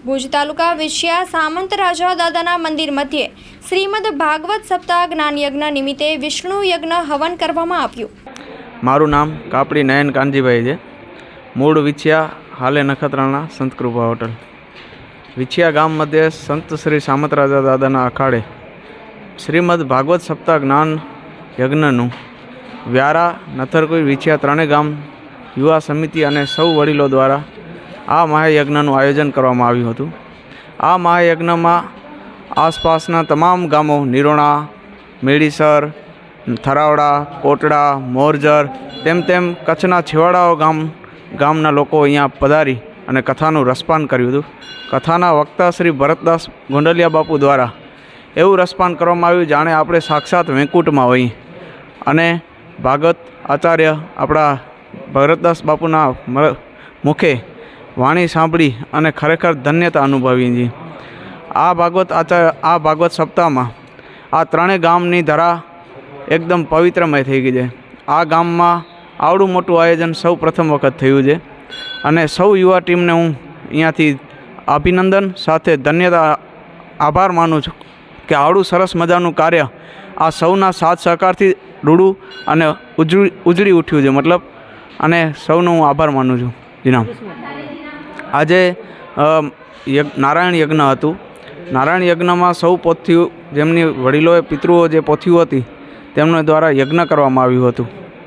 ભુજ તાલુકા વિછિયા સામંત રાજા દાદાના મંદિર મધ્યે શ્રીમદ ભાગવત સપ્તાહ જ્ઞાન યજ્ઞ નિમિત્તે વિષ્ણુ યજ્ઞ હવન કરવામાં આવ્યું। મારું નામ કાપડી નયન કાનજીભાઈ છે। મૂળ વિછિયા, હાલે નખત્રાણા સંત કૃપા હોટલ। વિછિયા ગામ મધ્યે સંત શ્રી સામંત રાજા દાદાના અખાડે શ્રીમદ ભાગવત સપ્તાહ જ્ઞાન યજ્ઞનું વ્યારા, નથરકુઈ, વિછિયા ત્રણેય ગામ યુવા સમિતિ અને સૌ વડીલો દ્વારા આ મહાયજ્ઞનું આયોજન કરવામાં આવ્યું હતું। આ મહાયજ્ઞમાં આસપાસના તમામ ગામો નિરોણા, મેડીસર, થરાવડા, કોટડા, મોરજર તેમ કચ્છના છેવાડાઓ ગામના લોકો અહીંયા પધારી અને કથાનું રસપાન કર્યું હતું। કથાના વક્તા શ્રી ભરતદાસ ગોંડલિયા બાપુ દ્વારા એવું રસપાન કરવામાં આવ્યું જાણે આપણે સાક્ષાત વૈકુંઠમાં હોઈએ અને ભાગવત આચાર્ય આપણા ભરતદાસ બાપુના મુખે વાણી સાંભળી અને ખરેખર ધન્યતા અનુભવી છે। આ ભાગવત સપ્તાહમાં આ ત્રણેય ગામની ધરા એકદમ પવિત્રમય થઈ ગઈ છે। આ ગામમાં આવડું મોટું આયોજન સૌ પ્રથમ વખત થયું છે અને સૌ યુવા ટીમને હું અહીંયાથી અભિનંદન સાથે ધન્યતા આભાર માનું છું કે આવડું સરસ મજાનું કાર્ય આ સૌના સાથ સહકારથી રૂડું અને ઉજળી ઉઠ્યું છે મતલબ, અને સૌનો હું આભાર માનું છું। જીનામ આજે નારાયણ યજ્ઞ હતું। નારાયણ યજ્ઞમાં સૌ પોથીઓ જેમની વડીલોએ પિતૃઓ જે પોથીઓ હતી તેમના દ્વારા યજ્ઞ કરવામાં આવ્યું હતું।